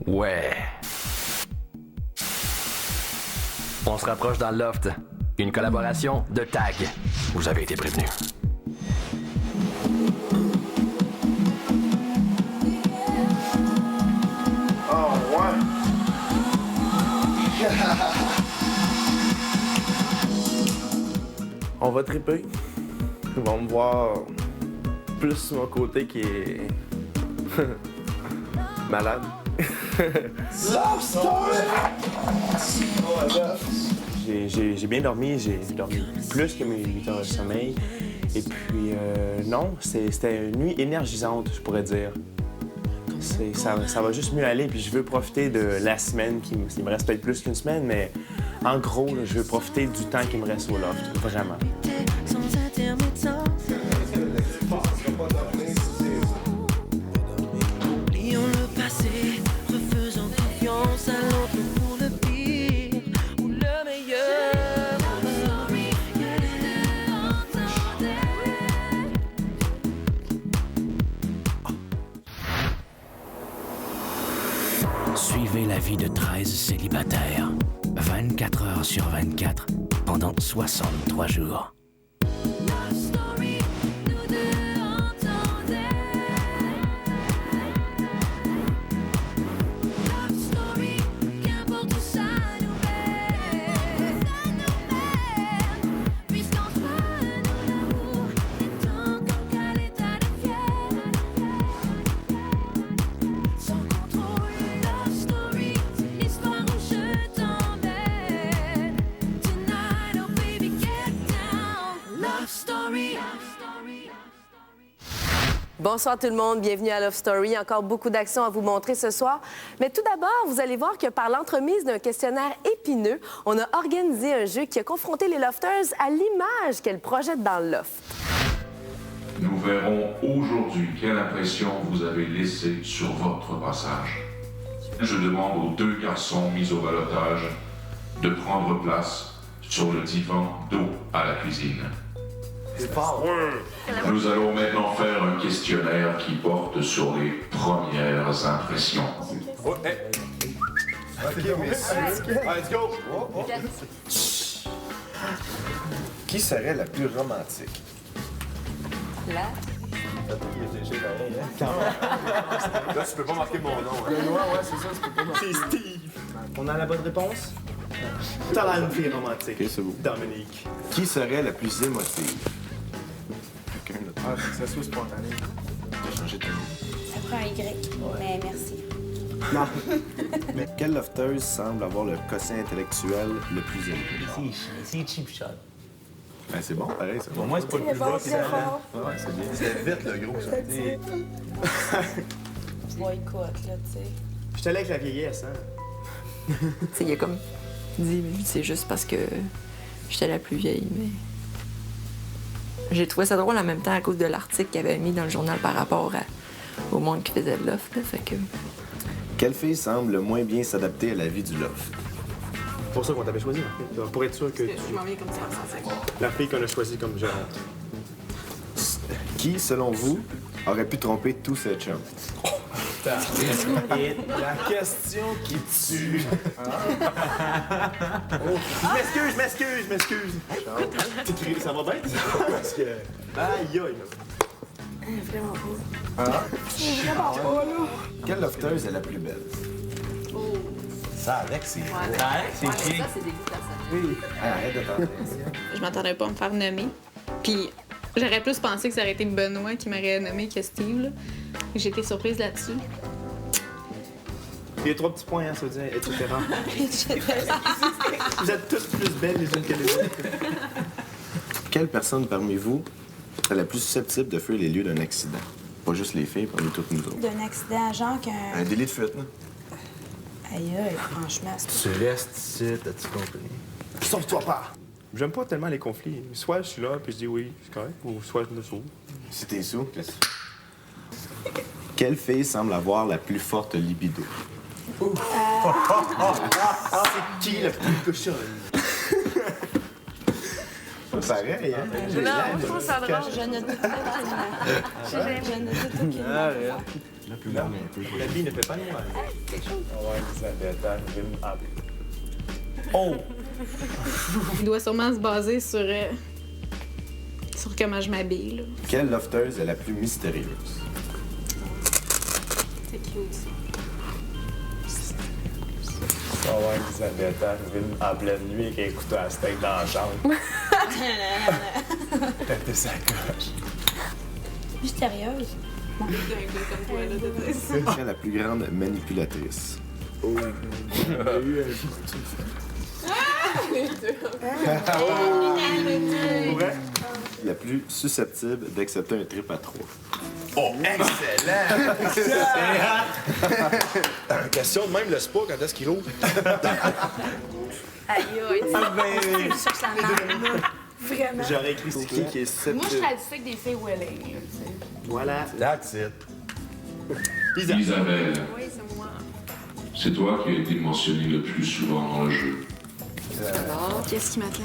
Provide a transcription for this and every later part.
Ouais. On se rapproche dans le loft. Une collaboration de Tag. Vous avez été prévenus. Oh, ouais. On va triper. Ils vont me voir plus sur mon côté qui est malade. Love Story! J'ai bien dormi, j'ai dormi plus que mes 8 heures de sommeil. Et puis, non, c'était une nuit énergisante, je pourrais dire. Ça va juste mieux aller, puis je veux profiter de la semaine, il me reste peut-être plus qu'une semaine, mais en gros, là, je veux profiter du temps qui me reste au loft, vraiment. Oublions le passé, refaisons confiance à l'autre pour le pire ou le meilleur. Suivez la vie de 13 célibataires, 24 heures sur 24, pendant 63 jours. Love story, nous deux entendait. Love story, qu'importe où ça nous mène. Puisqu'entre nous l'amour est encore à l'état de fièvre. Sans contrôle, love story, c'est l'histoire où je t'emmène. Tonight, oh baby, get down. Love story. Bonsoir tout le monde, bienvenue à Love Story. Encore beaucoup d'actions à vous montrer ce soir. Mais tout d'abord, vous allez voir que par l'entremise d'un questionnaire épineux, on a organisé un jeu qui a confronté les lofters à l'image qu'elles projettent dans le loft. Nous verrons aujourd'hui quelle impression vous avez laissée sur votre passage. Je demande aux deux garçons mis au ballottage de prendre place sur le divan dos à la cuisine. Nous allons maintenant faire un questionnaire qui porte sur les premières impressions. Qui serait la plus romantique? Là. Là, tu peux pas marquer mon nom. Ouais, c'est ça, c'est pas C'est Steve. On a la bonne réponse? T'as l'air une fille romantique. Ok, c'est beau. Dominique. Qui serait la plus émotive? Quelqu'un d'autre. Ah, faut que ça soit spontané. T'as changé de nom. Ça prend un Y, mais merci. Non. Mais quelle lofteuse semble avoir le quotient intellectuel le plus élevé? C'est cheap shot. Ben, c'est bon, pareil, c'est bon. Pour moi, c'est pas le plus bas, c'est ça. Ouais, c'est bien. C'est vite, le gros, ça. Boycott, là, tu sais. Je te avec la vieillesse, hein? Tu sais, il a comme dit, c'est juste parce que j'étais la plus vieille, mais... J'ai trouvé ça drôle en même temps à cause de l'article qu'il avait mis dans le journal par rapport au monde qui faisait de loft, là, fait que... Quelle fille semble le moins bien s'adapter à la vie du loft? C'est pour ça qu'on t'avait choisi, pour être sûr que Je m'en viens comme ça, la fille qu'on a choisie comme gérante. Qui, selon vous, aurait pu tromper tous ses chums? Et la question qui tue. Je m'excuse. Ça va bien? Parce que... Aïe, aïe. Vraiment pas. Quelle lofteuse est la plus belle? Ça, avec, c'est... C'est chic. Ça, c'est des goûts personnels. Arrête de parler. Je m'attendais pas à me faire nommer. Puis j'aurais plus pensé que ça aurait été Benoît qui m'aurait nommé que Steve. Là. J'ai été surprise là-dessus. Il y a 3 petits points, hein, ça veut dire, etc. Vous êtes tous plus belles les unes que les autres. Quelle personne parmi vous est la plus susceptible de fuir les lieux d'un accident? Pas juste les filles, parmi toutes nous autres. D'un accident, genre qu'un... Un délit de fuite, là? Aïe, aïe, franchement, c'est Tu restes ici, t'as-tu compris? Sauve-toi pas! J'aime pas tellement les conflits. Soit je suis là, puis je dis oui, c'est correct, ou soit je me sauve. Si t'es sous, qu'est-ce que tu fais? Quelle fille semble avoir la plus forte libido? C'est qui la plus cochonne? Pareil, hein? Non, je trouve ça drôle. Je ne doute pas. Je ne doute aucunement. La vie ne fait pas de mal. Ouais, Elisabetta, Oh! Il doit sûrement se baser sur comment je m'habille, là. Quelle lofteuse est la plus mystérieuse? C'est cute, ça. Oh ouais, Elisabetta arrive en pleine nuit avec un couteau à steak dans la chambre. Péter sa coche. Mystérieuse. Quelle est la plus grande manipulatrice? La plus susceptible d'accepter un trip à trois. Oh, excellent! Question de même, le spa, quand est-ce qu'il roule? Aïe, aïe, sur sa main. Vraiment. J'aurais écrit c'est qui est susceptible. Moi, je traduisais que des filles willing, là, tu sais. Voilà. That's it. Isabelle, Oui, c'est moi. c'est toi qui as été mentionné le plus souvent dans le jeu. Qu'est-ce qui m'attend?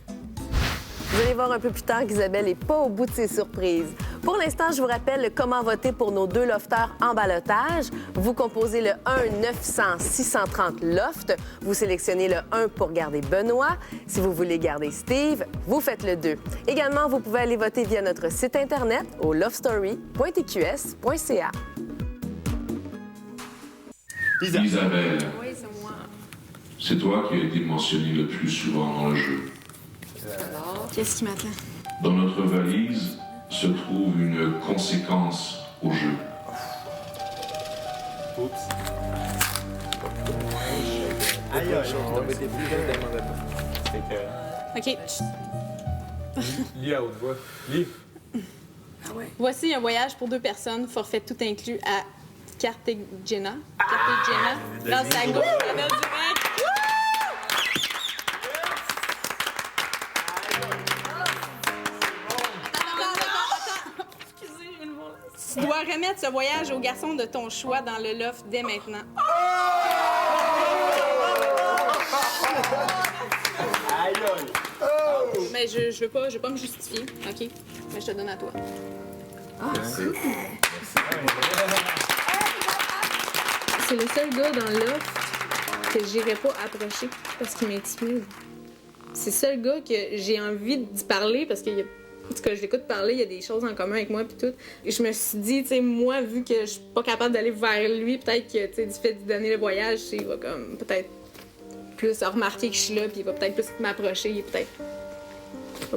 Vous allez voir un peu plus tard qu'Isabelle n'est pas au bout de ses surprises. Pour l'instant, je vous rappelle comment voter pour nos 2 lofters en ballottage. Vous composez le 1-900-630 loft. Vous sélectionnez le 1 pour garder Benoît. Si vous voulez garder Steve, vous faites le 2. Également, vous pouvez aller voter via notre site Internet au lovestory.tqs.ca. Isabelle, Oui, c'est moi. c'est toi qui as été mentionné le plus souvent dans le jeu. Qu'est-ce qui m'attend? Dans notre valise se trouve une conséquence au jeu. Oups. Aïe, aïe, on va des C'est que... OK. Lis à haute voix. Lis. Voici un voyage pour 2 personnes, forfait tout inclus à Cartagena. Cartagena. Dans sa gauche, la belle du mec. Tu dois remettre ce voyage au garçon de ton choix dans le loft dès maintenant. Aïe, aïe. Mais je veux pas me justifier, OK? Mais je te donne à toi. C'est le seul gars dans le loft que j'irais pas approcher parce qu'il m'intimide. C'est le seul gars que j'ai envie d'y parler parce qu'il y a... En tout cas, je l'écoute parler, il y a des choses en commun avec moi puis tout. Et je me suis dit, tu sais, moi, vu que je suis pas capable d'aller vers lui, peut-être que, tu sais, du fait de donner le voyage, il va comme peut-être plus remarquer que je suis là, puis il va peut-être plus m'approcher, il va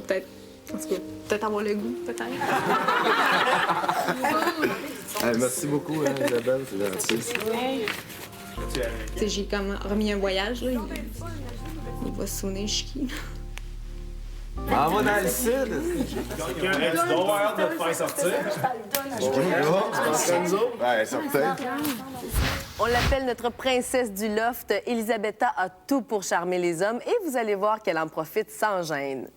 peut-être, en tout cas, peut-être avoir le goût, peut-être. Merci beaucoup, hein, Isabelle, c'est gentil. Tu sais, j'ai comme remis un voyage, là, il va sonner, je suis qui. Ah, moi dans le sud! Tu dois avoir hâte de te faire sortir. Ouais, certain. On l'appelle notre princesse du loft. Elisabetta a tout pour charmer les hommes et vous allez voir qu'elle en profite sans gêne.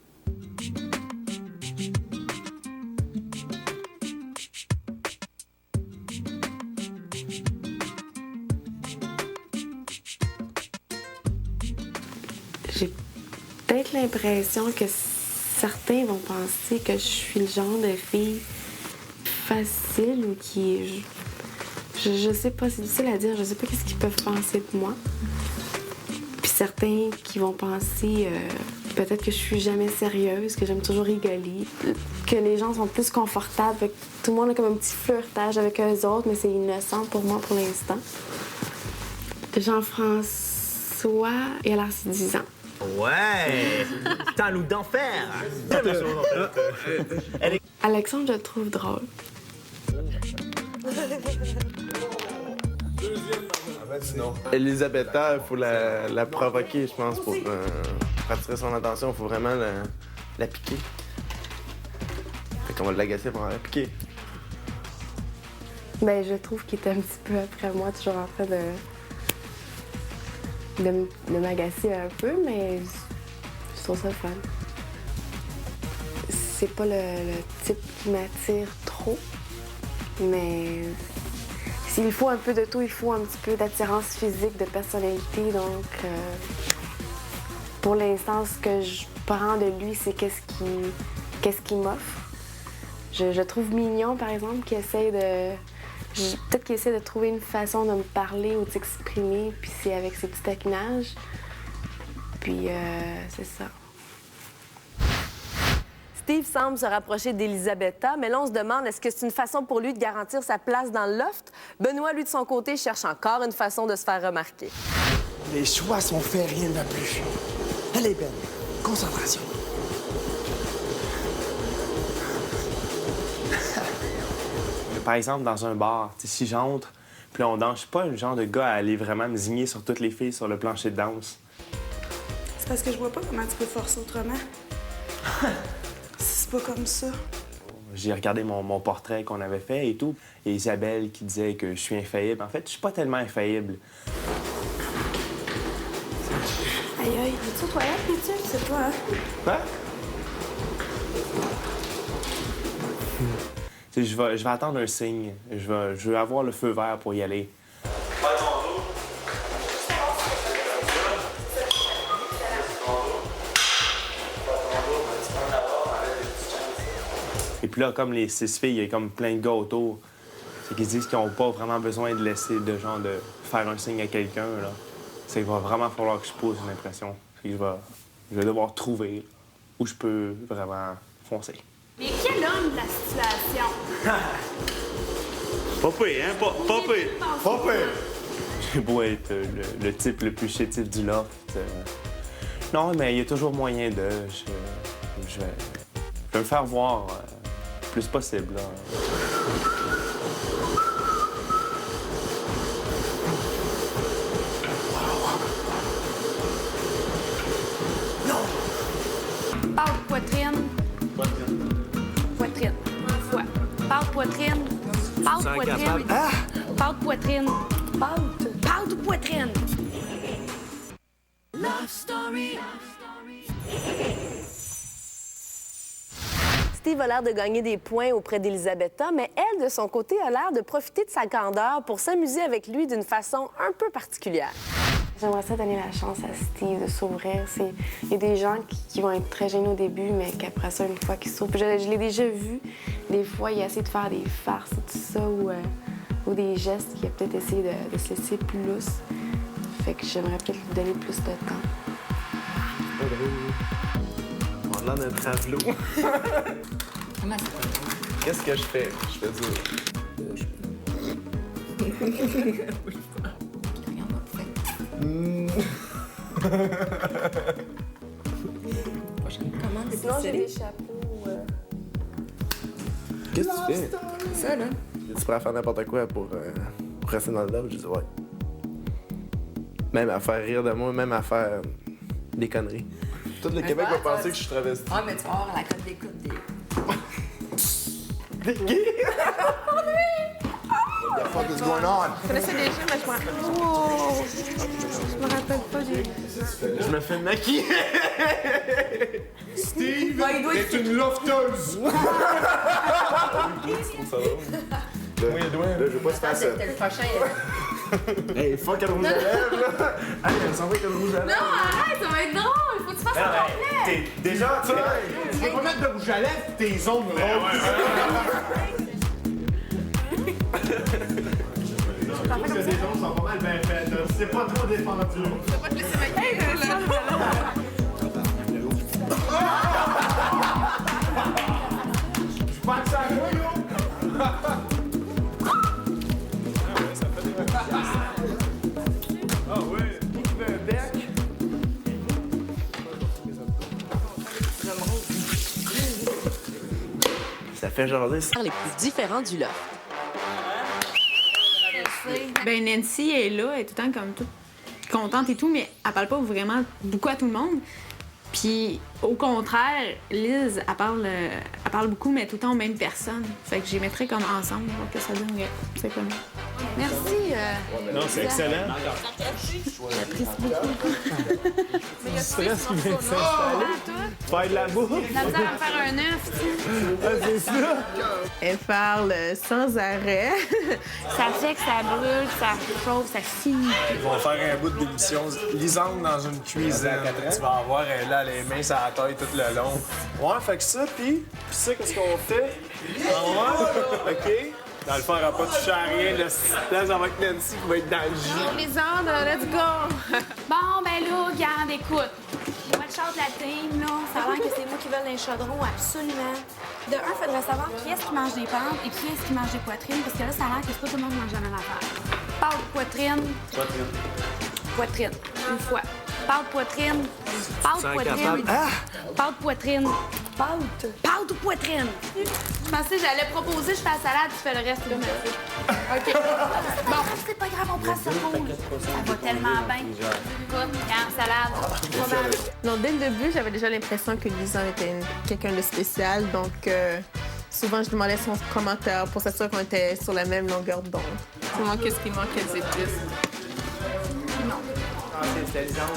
J'ai peut-être l'impression que certains vont penser que je suis le genre de fille facile ou qui... Je sais pas, c'est difficile à dire. Je sais pas qu'est-ce qu'ils peuvent penser de moi. Puis certains qui vont penser peut-être que je suis jamais sérieuse, que j'aime toujours rigoler, que les gens sont plus confortables. Fait que tout le monde a comme un petit flirtage avec eux autres, mais c'est innocent pour moi pour l'instant. Jean-François, il a l'air séduisant. Ouais! C'est un loup d'enfer! Alexandre, je le trouve drôle. Sinon. Elisabetta, il faut la provoquer, je pense, pour attirer son attention. Il faut vraiment la piquer. Fait qu'on va l'agacer pour la piquer. Ben, je trouve qu'il est un petit peu après moi, toujours en train de m'agacer un peu, mais je trouve ça fun. C'est pas le type qui m'attire trop, mais s'il faut un peu de tout, il faut un petit peu d'attirance physique, de personnalité, donc pour l'instant, ce que je prends de lui, c'est qu'est-ce qu'il m'offre. Je trouve mignon, par exemple, qu'il essaie de... Peut-être qu'il essaie de trouver une façon de me parler ou de s'exprimer, puis c'est avec ses petits taquinages. Puis, c'est ça. Steve semble se rapprocher d'Elisabetta, mais là, on se demande, est-ce que c'est une façon pour lui de garantir sa place dans le loft? Benoît, lui, de son côté, cherche encore une façon de se faire remarquer. Les choix sont faits, rien ne va plus. Allez, Ben, concentration. Par exemple, dans un bar, si j'entre, puis là, on danse, je suis pas le genre de gars à aller vraiment me zigner sur toutes les filles sur le plancher de danse. C'est parce que je vois pas comment tu peux forcer autrement. C'est pas comme ça. J'ai regardé mon portrait qu'on avait fait et tout, et Isabelle qui disait que je suis infaillible. En fait, je suis pas tellement infaillible. Aïe, aïe, es-tu aux toilettes, Mathieu? C'est toi, hein? Quoi? Je vais attendre un signe. Je vais avoir le feu vert pour y aller. Et puis là, comme les 6 filles, il y a comme plein de gars autour. C'est qu'ils disent qu'ils n'ont pas vraiment besoin de laisser de faire un signe à quelqu'un. Là. C'est qu'il va vraiment falloir que je pose une impression. Je vais devoir trouver là, où je peux vraiment foncer. Mais quel homme de la situation? Pas pire, hein? Pas pire. Pas pire. J'ai beau être le type le plus chétif du loft. Non, mais il y a toujours moyen de... Je vais me faire voir le plus possible. Là. Pâte poitrine. Poitrine. Ouais. Pâte poitrine. Pâte poitrine. Ah! Pâte poitrine. Pâte poitrine. Love Story. Steve a l'air de gagner des points auprès d'Elisabetta, mais elle, de son côté, a l'air de profiter de sa candeur pour s'amuser avec lui d'une façon un peu particulière. J'aimerais ça donner la chance à Steve de s'ouvrir. Il y a des gens qui vont être très gênés au début, mais qu'après ça, une fois qu'ils s'ouvrent... Je l'ai déjà vu, des fois, il a essayé de faire des farces et tout ça, ou des gestes qu'il a peut-être essayé de se laisser plus lousse. Fait que j'aimerais peut-être lui donner plus de temps. On a l'air d'un travelot. Qu'est-ce que je fais? Je fais du... Sinon, j'ai des chapeaux. Qu'est-ce que tu fais? Ça, là. Tu pourrais faire n'importe quoi pour rester dans le love? Je dis ouais. Même à faire rire de moi, même à faire des conneries. Tout le Québec va penser que je suis travesti. Ah, mais tu vas avoir la cote d'écoute des... Des gays? What the fuck is going on? Je connaissais déjà, mais wow. Je me rappelle pas du... Je me fais maquiller. Steve est une lofteuse! Oui, là, je veux pas se faire ça. C'était le prochain. Hey, fuck le rouge à lèvres, là! Hey, elle s'en va avec le rouge à lèvres! Non, arrête, ça va être drôle. Faut que tu fasses ça complet. Déjà, tu peux pas mettre de rouge à lèvres tes ongles roses. Je trouve que tes ongles sont pas mal bien faits. C'est pas trop défendu. Tu vas pas te laisser maquiller, là. Je pense que ça à moi, là. Ah ouais, un bec. Ça fait jaser, ça. Les plus différents du loft. Ben Nancy est là, elle est tout le temps comme toute contente et tout, mais elle parle pas vraiment beaucoup à tout le monde. Puis au contraire, Liz, elle parle beaucoup, mais tout le temps aux mêmes personnes. Fait que je les mettrais comme ensemble, voir que ça donne. C'est comme Merci. Non, c'est excellent. J'apprécie beaucoup. Le stress qui vient de s'installer. Faire de la bouffe. La misère à me faire un œuf, tu sais. Ah, c'est ça. Elle parle sans arrêt. Ça fait que ça brûle, ça chauffe, ça finit. Ils vont faire un bout d'émission lisante dans une cuisine. Tu vas avoir elle là, les mains sur la taille tout le long. Ouais, fait que ça, puis ça, qu'est-ce qu'on fait? Ah ouais? OK. Dans le fond, elle n'aura pas touché à rien. Là, ça va être Nancy qui va être dans le jus. Les ordres, let's go! Bon, ben là, regarde, écoute. Moi, le chante la team, là, ça a l'air que c'est moi qui vole les chaudrons, absolument. De un, il faudrait savoir qui est-ce qui mange des pâtes et qui est-ce qui mange des poitrines, parce que là, ça a l'air que c'est pas tout le monde qui mange jamais l'affaire. Pâte, poitrine. Poitrine. Une fois. Pâte, poitrine. Pâte, poitrine. Pâte, poitrine. Pâte ou poitrine? Je pensais que j'allais proposer, je fais la salade, tu fais le reste, là, merci. OK. Bon, c'est pas grave, on prend ça cool. Ça va tellement bien. Écoute, regarde, salade. Non, dès le début, j'avais déjà l'impression que Lisanne était quelqu'un de spécial, donc souvent je demandais son commentaire pour s'assurer qu'on était sur la même longueur d'onde. C'est moi, qu'est-ce qui manquait de plus? Non. Ah, c'est Lisanne,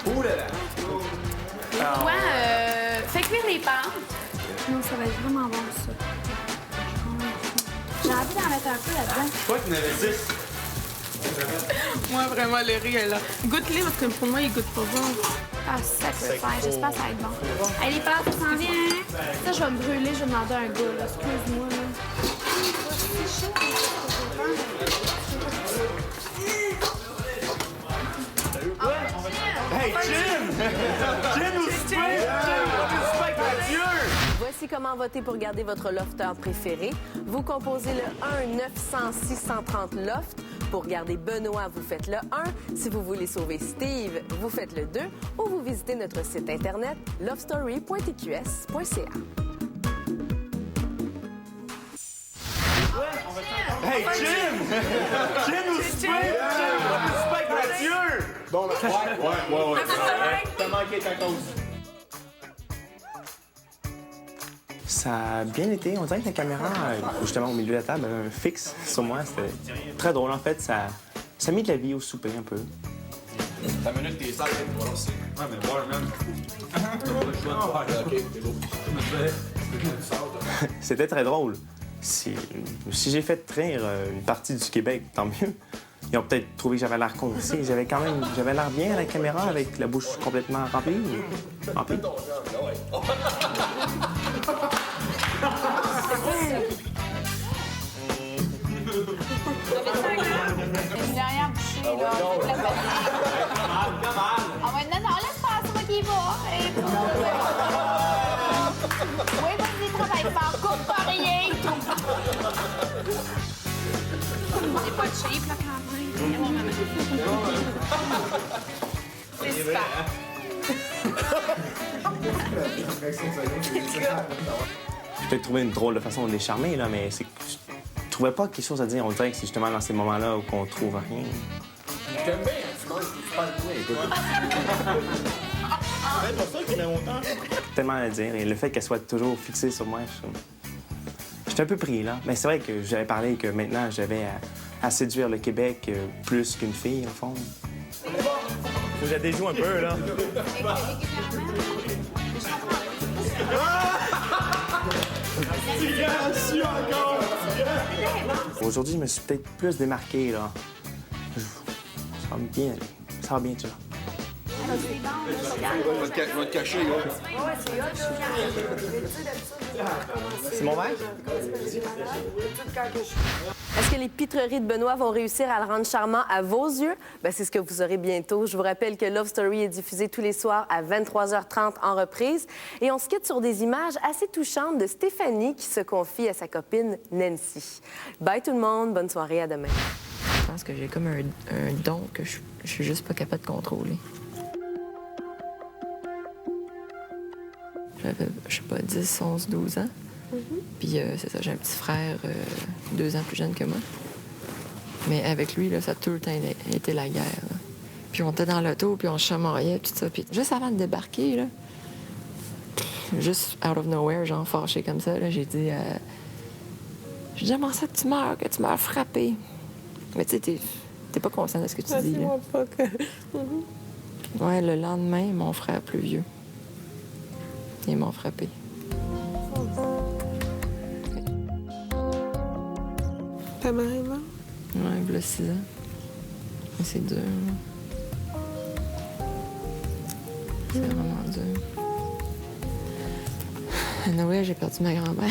Ouh là là! Toi, fais cuire les pâtes. Non, ça va être vraiment bon, ça. J'ai envie d'en mettre un peu là-dedans. Toi qui n'avais 10. Moi, vraiment, le riz est là. Goûte-les parce que pour moi, il goûte pas bon. Ah, sacrifice. J'espère que ça va être bon. Allez, les pâtes, ça s'en vient, hein? Ça, je vais me brûler. Je vais demander un gars, là. Excuse-moi, là. C'est chaud. Hey, Jim! Jim ou Spike? Spike Mathieu! Voici comment voter pour garder votre lofter préféré. Vous composez le 1-900-630-LOFT. Pour garder Benoît, vous faites le 1. Si vous voulez sauver Steve, vous faites le 2. Ou vous visitez notre site internet lovestory.tqs.ca. Hey, Jim! Jim ou Spike? Spike Mathieu! Bon, ben, ouais. T'as manqué ta cause. Ça a bien été. On dirait que la caméra, justement, au milieu de la table, fixe sur moi. C'était très drôle, en fait. Ça a mis de la vie au souper, un peu. Ta minute, t'es sale, t'es pas lancé. Ouais, mais voir, même. C'était très drôle. Si j'ai fait rire une partie du Québec, tant mieux. Ils ont peut-être trouvé que j'avais l'air con aussi. J'avais l'air bien à la caméra avec la bouche complètement remplie. Une dernière bouchée, là. Ah ouais, non, laisse faire, c'est moi qui y va. Oui, vas-y, travaille fort. Coupe pas rien. C'est pas de shape, là, quand même. C'est super. J'ai peut-être trouvé une drôle de façon de les charmer, là, mais je trouvais pas quelque chose à dire. On dirait que c'est justement dans ces moments-là où on trouve rien. J'aime bien, tu manges, tu parles bien, écoute. C'est pour ça qu'il met longtemps. Tellement à dire. Et le fait qu'elle soit toujours fixée sur moi, j'étais un peu pris, là. Mais c'est vrai que j'avais parlé que maintenant, j'avais à séduire le Québec plus qu'une fille, au fond. Faut que je la déjoue un peu, là. Aujourd'hui, je me suis peut-être plus démarqué, là. Ça va bien aller. Ça va bien, tu vois. Je vais te cacher, gars. C'est mon verre? Est-ce que les pitreries de Benoît vont réussir à le rendre charmant à vos yeux? Bien, c'est ce que vous saurez bientôt. Je vous rappelle que Love Story est diffusé tous les soirs à 23h30 en reprise. Et on se quitte sur des images assez touchantes de Stéphanie qui se confie à sa copine Nancy. Bye tout le monde, bonne soirée, à demain. Je pense que j'ai comme un don que je suis juste pas capable de contrôler. J'avais, je sais pas, 10, 11, 12 ans. Puis c'est ça, j'ai un petit frère 2 ans plus jeune que moi. Mais avec lui, là, ça a tout le temps été la guerre. Là. Puis on était dans l'auto, puis on chamaillait, tout ça. Puis juste avant de débarquer, là, Juste out of nowhere, genre fâché comme ça, là, j'ai dit j'aimerais ça que tu meurs frappé. Mais tu sais, t'es pas conscient de ce que tu dis. Là. Pas que... Ouais, le lendemain, mon frère plus vieux, ils m'ont frappé. Ta mère est morte? Ouais, il y a 6 ans. C'est dur. C'est vraiment dur. À Noël, j'ai perdu ma grand-mère.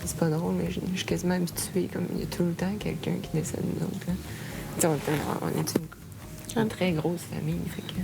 C'est pas drôle, mais je suis quasiment habituée. Comme il y a tout le temps quelqu'un qui décède de nous autres. Là. On est une très grosse famille. Fait que...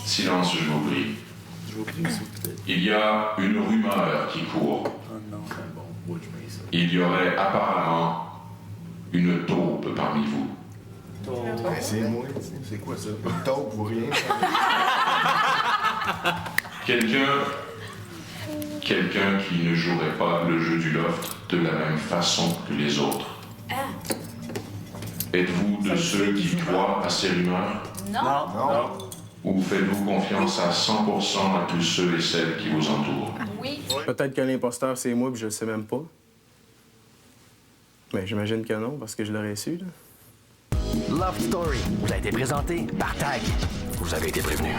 Silence, je vous prie. Il y a une rumeur qui court. Il y aurait apparemment une taupe parmi vous. C'est moi, c'est quoi ça? Une taupe ou rien? Quelqu'un qui ne jouerait pas le jeu du loft de la même façon que les autres. Êtes-vous de ceux qui croient à ces rumeurs? Non. Ou faites-vous confiance à 100% à tous ceux et celles qui vous entourent? Oui. Peut-être que l'imposteur, c'est moi, puis je le sais même pas. Mais j'imagine que non, parce que je l'aurais su, là. Love Story vous a été présenté par TAG. Vous avez été prévenus.